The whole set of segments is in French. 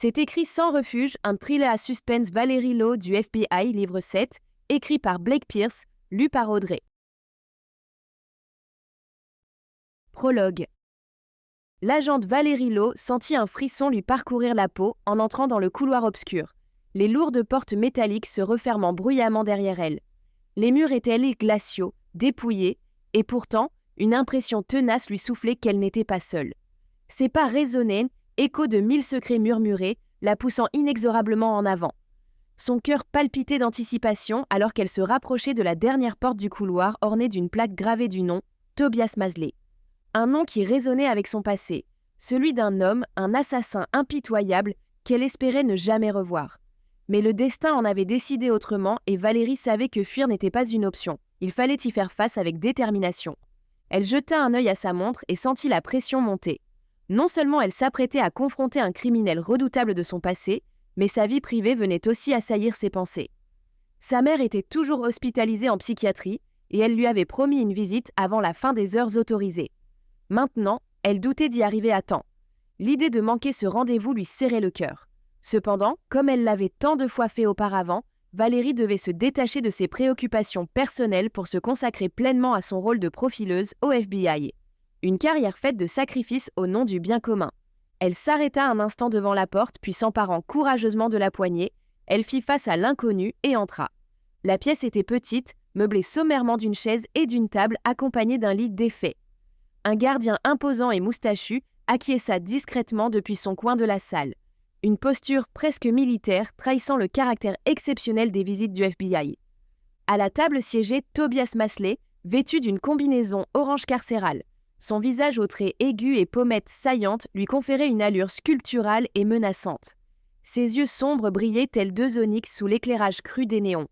C'est écrit sans refuge, un thriller à suspense Valerie Lowe du FBI, livre 7, écrit par Blake Pierce, lu par Audrey. Prologue. L'agente Valerie Lowe sentit un frisson lui parcourir la peau en entrant dans le couloir obscur, les lourdes portes métalliques se refermant bruyamment derrière elle. Les murs étaient glaciaux, dépouillés, et pourtant, une impression tenace lui soufflait qu'elle n'était pas seule. Ses pas résonnaient, écho de 1000 secrets murmurés, la poussant inexorablement en avant. Son cœur palpitait d'anticipation alors qu'elle se rapprochait de la dernière porte du couloir ornée d'une plaque gravée du nom « Tobias Masley ». Un nom qui résonnait avec son passé, celui d'un homme, un assassin impitoyable qu'elle espérait ne jamais revoir. Mais le destin en avait décidé autrement et Valérie savait que fuir n'était pas une option. Il fallait y faire face avec détermination. Elle jeta un œil à sa montre et sentit la pression monter. Non seulement elle s'apprêtait à confronter un criminel redoutable de son passé, mais sa vie privée venait aussi assaillir ses pensées. Sa mère était toujours hospitalisée en psychiatrie et elle lui avait promis une visite avant la fin des heures autorisées. Maintenant, elle doutait d'y arriver à temps. L'idée de manquer ce rendez-vous lui serrait le cœur. Cependant, comme elle l'avait tant de fois fait auparavant, Valérie devait se détacher de ses préoccupations personnelles pour se consacrer pleinement à son rôle de profileuse au FBI. Une carrière faite de sacrifices au nom du bien commun. Elle s'arrêta un instant devant la porte, puis s'emparant courageusement de la poignée, elle fit face à l'inconnu et entra. La pièce était petite, meublée sommairement d'une chaise et d'une table accompagnée d'un lit défait. Un gardien imposant et moustachu acquiesça discrètement depuis son coin de la salle. Une posture presque militaire trahissant le caractère exceptionnel des visites du FBI. À la table siégeait Tobias Masley, vêtu d'une combinaison orange carcérale. Son visage aux traits aigus et pommettes saillantes lui conférait une allure sculpturale et menaçante. Ses yeux sombres brillaient tels deux onyx sous l'éclairage cru des néons.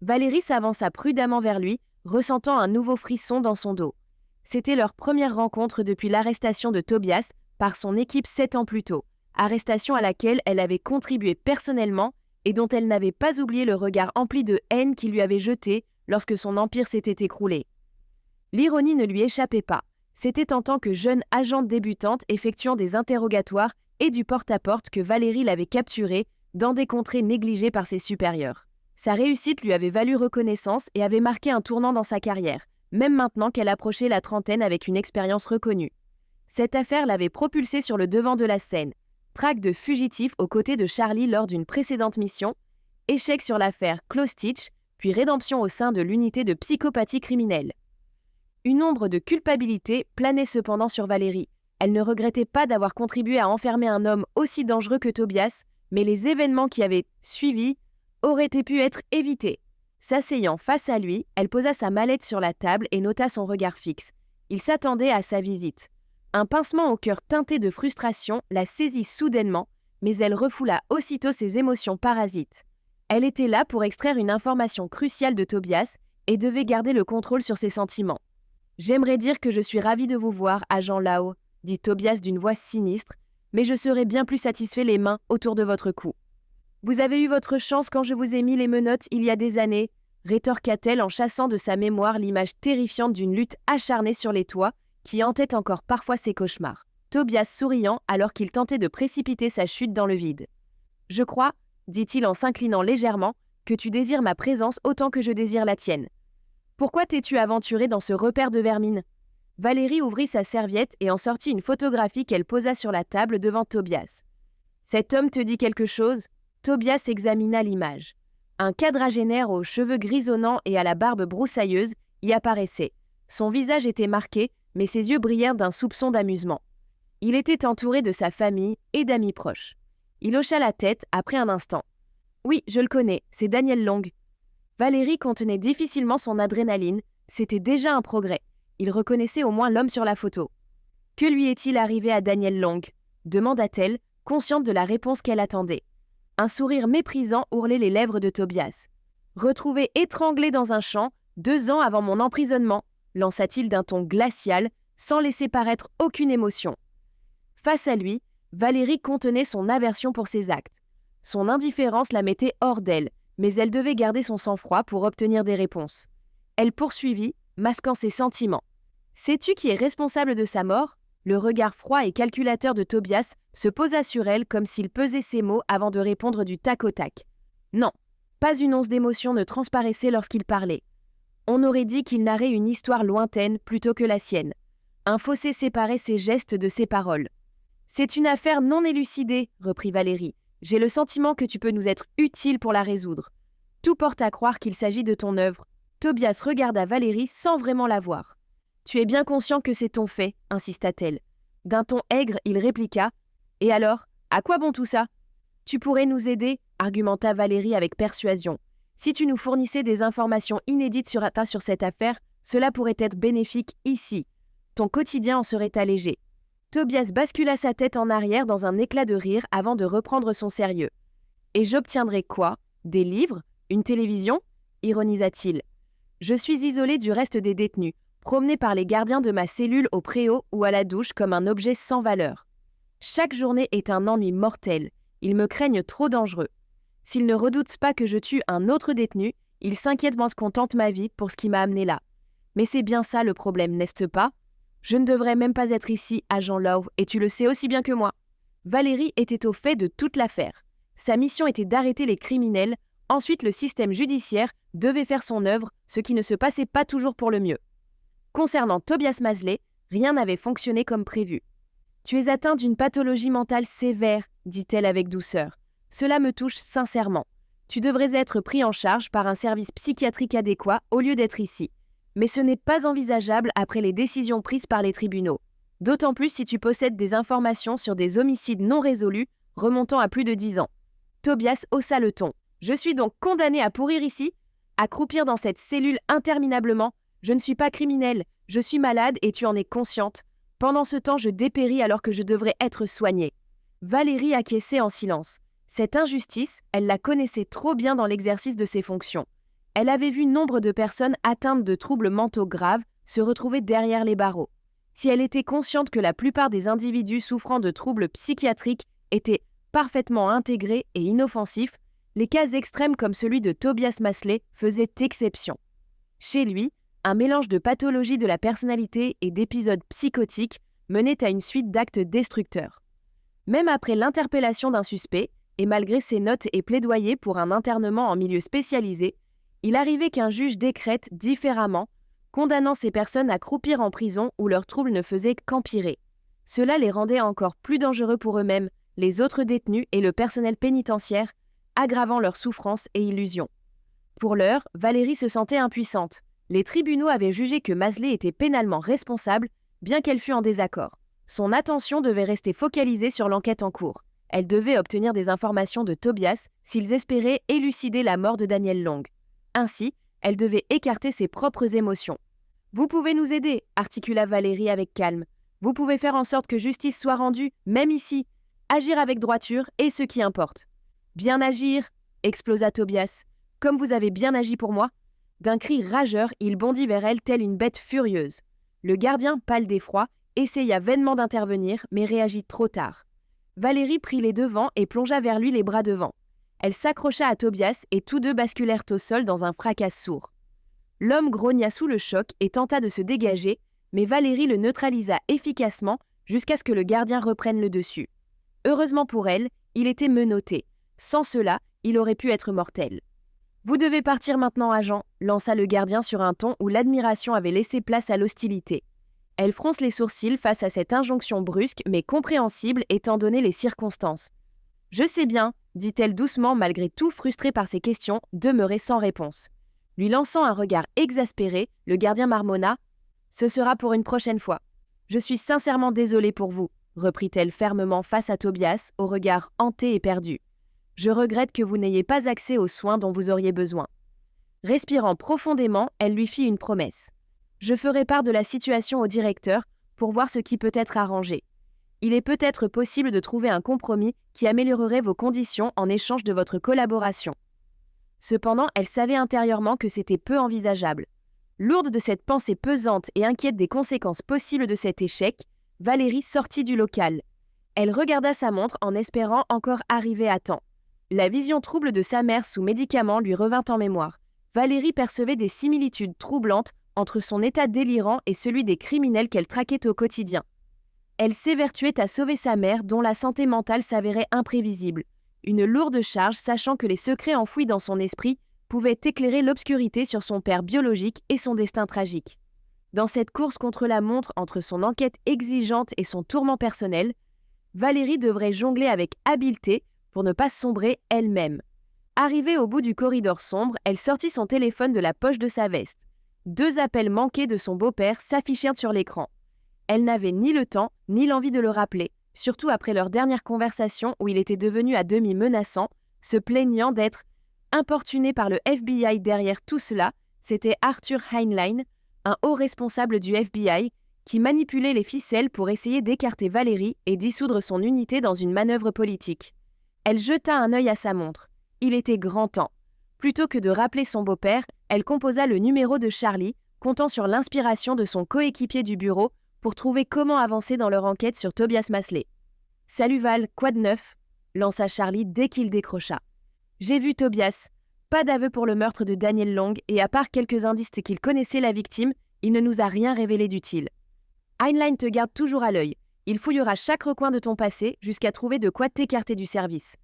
Valérie s'avança prudemment vers lui, ressentant un nouveau frisson dans son dos. C'était leur première rencontre depuis l'arrestation de Tobias par son équipe 7 ans plus tôt, arrestation à laquelle elle avait contribué personnellement et dont elle n'avait pas oublié le regard empli de haine qu'il lui avait jeté lorsque son empire s'était écroulé. L'ironie ne lui échappait pas. C'était en tant que jeune agente débutante effectuant des interrogatoires et du porte-à-porte que Valérie l'avait capturée dans des contrées négligées par ses supérieurs. Sa réussite lui avait valu reconnaissance et avait marqué un tournant dans sa carrière, même maintenant qu'elle approchait la trentaine avec une expérience reconnue. Cette affaire l'avait propulsée sur le devant de la scène, traque de fugitif aux côtés de Charlie lors d'une précédente mission, échec sur l'affaire Klostitch, puis rédemption au sein de l'unité de psychopathie criminelle. Une ombre de culpabilité planait cependant sur Valérie. Elle ne regrettait pas d'avoir contribué à enfermer un homme aussi dangereux que Tobias, mais les événements qui avaient suivi auraient pu être évités. S'asseyant face à lui, elle posa sa mallette sur la table et nota son regard fixe. Il s'attendait à sa visite. Un pincement au cœur teinté de frustration la saisit soudainement, mais elle refoula aussitôt ses émotions parasites. Elle était là pour extraire une information cruciale de Tobias et devait garder le contrôle sur ses sentiments. « J'aimerais dire que je suis ravie de vous voir, agent Lao », dit Tobias d'une voix sinistre, « mais je serais bien plus satisfait les mains autour de votre cou. » « Vous avez eu votre chance quand je vous ai mis les menottes il y a des années », rétorqua-t-elle en chassant de sa mémoire l'image terrifiante d'une lutte acharnée sur les toits qui hantait encore parfois ses cauchemars. Tobias souriant alors qu'il tentait de précipiter sa chute dans le vide. « Je crois, dit-il en s'inclinant légèrement, que tu désires ma présence autant que je désire la tienne. Pourquoi t'es-tu aventuré dans ce repère de vermine ?» Valérie ouvrit sa serviette et en sortit une photographie qu'elle posa sur la table devant Tobias. « Cet homme te dit quelque chose ?» Tobias examina l'image. Un quadragénaire aux cheveux grisonnants et à la barbe broussailleuse y apparaissait. Son visage était marqué, mais ses yeux brillèrent d'un soupçon d'amusement. Il était entouré de sa famille et d'amis proches. Il hocha la tête après un instant. « Oui, je le connais, c'est Daniel Long. » Valérie contenait difficilement son adrénaline, c'était déjà un progrès. Il reconnaissait au moins l'homme sur la photo. « Que lui est-il arrivé à Daniel Long ?» demanda-t-elle, consciente de la réponse qu'elle attendait. Un sourire méprisant ourlait les lèvres de Tobias. « Retrouvé étranglé dans un champ, 2 ans avant mon emprisonnement », lança-t-il d'un ton glacial, sans laisser paraître aucune émotion. Face à lui, Valérie contenait son aversion pour ses actes. Son indifférence la mettait hors d'elle, mais elle devait garder son sang-froid pour obtenir des réponses. Elle poursuivit, masquant ses sentiments. « Sais-tu qui est responsable de sa mort ? Le regard froid et calculateur de Tobias se posa sur elle comme s'il pesait ses mots avant de répondre du tac au tac. Non, pas une once d'émotion ne transparaissait lorsqu'il parlait. On aurait dit qu'il narrait une histoire lointaine plutôt que la sienne. Un fossé séparait ses gestes de ses paroles. « C'est une affaire non élucidée, reprit Valérie. J'ai le sentiment que tu peux nous être utile pour la résoudre. Tout porte à croire qu'il s'agit de ton œuvre. » Tobias regarda Valérie sans vraiment la voir. « Tu es bien conscient que c'est ton fait, insista-t-elle. D'un ton aigre, il répliqua. « Et alors, à quoi bon tout ça ? Tu pourrais nous aider, argumenta Valérie avec persuasion. Si tu nous fournissais des informations inédites sur cette affaire, cela pourrait être bénéfique ici. Ton quotidien en serait allégé. » Tobias bascula sa tête en arrière dans un éclat de rire avant de reprendre son sérieux. « Et j'obtiendrai quoi ? Des livres ? Une télévision ?» ironisa-t-il. « Je suis isolé du reste des détenus, promené par les gardiens de ma cellule au préau ou à la douche comme un objet sans valeur. Chaque journée est un ennui mortel. Ils me craignent trop dangereux. S'ils ne redoutent pas que je tue un autre détenu, ils s'inquiètent parce qu'on tente ma vie pour ce qui m'a amené là. Mais c'est bien ça le problème, n'est-ce pas ? Je ne devrais même pas être ici, agent Lowe, et tu le sais aussi bien que moi. » Valérie était au fait de toute l'affaire. Sa mission était d'arrêter les criminels. Ensuite, le système judiciaire devait faire son œuvre, ce qui ne se passait pas toujours pour le mieux. Concernant Tobias Masley, rien n'avait fonctionné comme prévu. « Tu es atteint d'une pathologie mentale sévère, dit-elle avec douceur. Cela me touche sincèrement. Tu devrais être pris en charge par un service psychiatrique adéquat au lieu d'être ici. Mais ce n'est pas envisageable après les décisions prises par les tribunaux. D'autant plus si tu possèdes des informations sur des homicides non résolus remontant à plus de 10 ans. » Tobias haussa le ton. « Je suis donc condamné à pourrir ici ? À croupir dans cette cellule interminablement ? Je ne suis pas criminel, je suis malade et tu en es consciente. Pendant ce temps, je dépéris alors que je devrais être soignée. » Valérie acquiesçait en silence. Cette injustice, elle la connaissait trop bien dans l'exercice de ses fonctions. Elle avait vu nombre de personnes atteintes de troubles mentaux graves se retrouver derrière les barreaux. Si elle était consciente que la plupart des individus souffrant de troubles psychiatriques étaient parfaitement intégrés et inoffensifs, les cas extrêmes comme celui de Tobias Masley faisaient exception. Chez lui, un mélange de pathologies de la personnalité et d'épisodes psychotiques menait à une suite d'actes destructeurs. Même après l'interpellation d'un suspect, et malgré ses notes et plaidoyers pour un internement en milieu spécialisé, il arrivait qu'un juge décrète différemment, condamnant ces personnes à croupir en prison où leurs troubles ne faisaient qu'empirer. Cela les rendait encore plus dangereux pour eux-mêmes, les autres détenus et le personnel pénitentiaire, aggravant leurs souffrances et illusions. Pour l'heure, Valérie se sentait impuissante. Les tribunaux avaient jugé que Masley était pénalement responsable, bien qu'elle fût en désaccord. Son attention devait rester focalisée sur l'enquête en cours. Elle devait obtenir des informations de Tobias s'ils espéraient élucider la mort de Daniel Long. Ainsi, elle devait écarter ses propres émotions. « Vous pouvez nous aider » articula Valérie avec calme. « Vous pouvez faire en sorte que justice soit rendue, même ici. Agir avec droiture est ce qui importe. »« Bien agir » explosa Tobias. « Comme vous avez bien agi pour moi ?» D'un cri rageur, il bondit vers elle telle une bête furieuse. Le gardien, pâle d'effroi, essaya vainement d'intervenir, mais réagit trop tard. Valérie prit les devants et plongea vers lui les bras devant. Elle s'accrocha à Tobias et tous deux basculèrent au sol dans un fracas sourd. L'homme grogna sous le choc et tenta de se dégager, mais Valérie le neutralisa efficacement jusqu'à ce que le gardien reprenne le dessus. Heureusement pour elle, il était menotté. Sans cela, il aurait pu être mortel. « Vous devez partir maintenant, agent », lança le gardien sur un ton où l'admiration avait laissé place à l'hostilité. Elle fronce les sourcils face à cette injonction brusque mais compréhensible étant donné les circonstances. « Je sais bien », dit-elle doucement malgré tout frustrée par ses questions, demeurée sans réponse. Lui lançant un regard exaspéré, le gardien marmonna « Ce sera pour une prochaine fois. Je suis sincèrement désolée pour vous », reprit-elle fermement face à Tobias, au regard hanté et perdu. « Je regrette que vous n'ayez pas accès aux soins dont vous auriez besoin. » Respirant profondément, elle lui fit une promesse. « Je ferai part de la situation au directeur pour voir ce qui peut être arrangé. Il est peut-être possible de trouver un compromis qui améliorerait vos conditions en échange de votre collaboration. » Cependant, elle savait intérieurement que c'était peu envisageable. Lourde de cette pensée pesante et inquiète des conséquences possibles de cet échec, Valérie sortit du local. Elle regarda sa montre en espérant encore arriver à temps. La vision trouble de sa mère sous médicaments lui revint en mémoire. Valérie percevait des similitudes troublantes entre son état délirant et celui des criminels qu'elle traquait au quotidien. Elle s'évertuait à sauver sa mère dont la santé mentale s'avérait imprévisible. Une lourde charge sachant que les secrets enfouis dans son esprit pouvaient éclairer l'obscurité sur son père biologique et son destin tragique. Dans cette course contre la montre entre son enquête exigeante et son tourment personnel, Valérie devrait jongler avec habileté pour ne pas sombrer elle-même. Arrivée au bout du corridor sombre, elle sortit son téléphone de la poche de sa veste. 2 appels manqués de son beau-père s'affichèrent sur l'écran. Elle n'avait ni le temps ni l'envie de le rappeler, surtout après leur dernière conversation où il était devenu à demi menaçant, se plaignant d'être importuné par le FBI. Derrière tout cela, c'était Arthur Heinlein, un haut responsable du FBI, qui manipulait les ficelles pour essayer d'écarter Valérie et dissoudre son unité dans une manœuvre politique. Elle jeta un œil à sa montre. Il était grand temps. Plutôt que de rappeler son beau-père, elle composa le numéro de Charlie, comptant sur l'inspiration de son coéquipier du bureau pour trouver comment avancer dans leur enquête sur Tobias Masley. « Salut Val, quoi de neuf ?» lança Charlie dès qu'il décrocha. « J'ai vu Tobias. Pas d'aveu pour le meurtre de Daniel Long et à part quelques indices qu'il connaissait la victime, il ne nous a rien révélé d'utile. Heinlein te garde toujours à l'œil. Il fouillera chaque recoin de ton passé jusqu'à trouver de quoi t'écarter du service.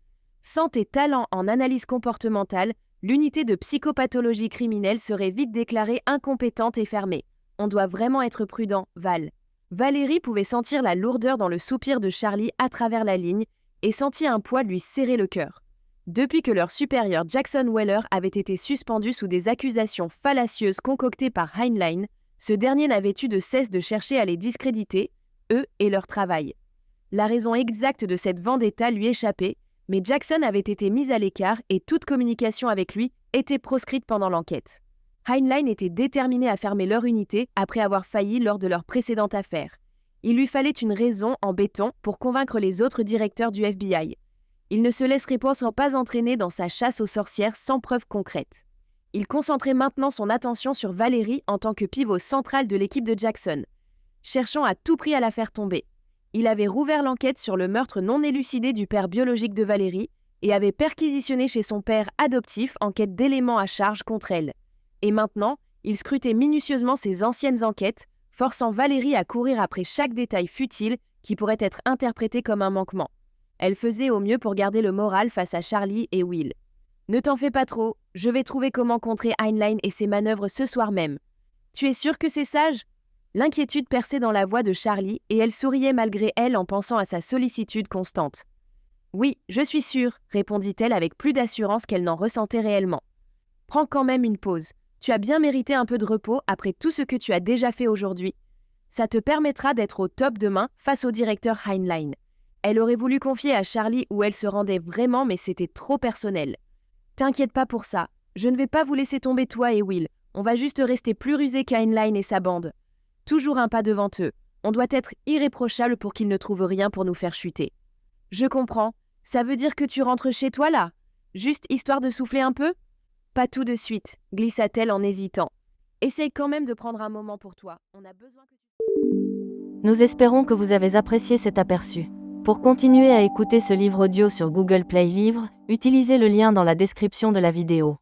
Sans tes talents en analyse comportementale, l'unité de psychopathologie criminelle serait vite déclarée incompétente et fermée. On doit vraiment être prudent, Val. » Valérie pouvait sentir la lourdeur dans le soupir de Charlie à travers la ligne et sentit un poids lui serrer le cœur. Depuis que leur supérieur Jackson Weller avait été suspendu sous des accusations fallacieuses concoctées par Heinlein, ce dernier n'avait eu de cesse de chercher à les discréditer, eux et leur travail. La raison exacte de cette vendetta lui échappait, mais Jackson avait été mis à l'écart et toute communication avec lui était proscrite pendant l'enquête. Heinlein était déterminé à fermer leur unité après avoir failli lors de leur précédente affaire. Il lui fallait une raison en béton pour convaincre les autres directeurs du FBI. Il ne se laisserait pourtant pas entraîner dans sa chasse aux sorcières sans preuve concrète. Il concentrait maintenant son attention sur Valérie en tant que pivot central de l'équipe de Jackson, cherchant à tout prix à la faire tomber. Il avait rouvert l'enquête sur le meurtre non élucidé du père biologique de Valérie et avait perquisitionné chez son père adoptif en quête d'éléments à charge contre elle. Et maintenant, il scrutait minutieusement ses anciennes enquêtes, forçant Valérie à courir après chaque détail futile qui pourrait être interprété comme un manquement. Elle faisait au mieux pour garder le moral face à Charlie et Will. « Ne t'en fais pas trop, je vais trouver comment contrer Heinlein et ses manœuvres ce soir même. Tu es sûr que c'est sage ?» L'inquiétude perçait dans la voix de Charlie et elle souriait malgré elle en pensant à sa sollicitude constante. « Oui, je suis sûre, » répondit-elle avec plus d'assurance qu'elle n'en ressentait réellement. « Prends quand même une pause. Tu as bien mérité un peu de repos après tout ce que tu as déjà fait aujourd'hui. Ça te permettra d'être au top demain face au directeur Heinlein. » Elle aurait voulu confier à Charlie où elle se rendait vraiment, mais c'était trop personnel. « T'inquiète pas pour ça. Je ne vais pas vous laisser tomber toi et Will. On va juste rester plus rusés qu'Heinlein et sa bande. Toujours un pas devant eux. On doit être irréprochable pour qu'ils ne trouvent rien pour nous faire chuter. »« Je comprends. Ça veut dire que tu rentres chez toi là? Juste histoire de souffler un peu ?»« Pas tout de suite, » glissa-t-elle en hésitant. « Essaye quand même de prendre un moment pour toi. On a besoin que tu... » Nous espérons que vous avez apprécié cet aperçu. Pour continuer à écouter ce livre audio sur Google Play Livres, utilisez le lien dans la description de la vidéo.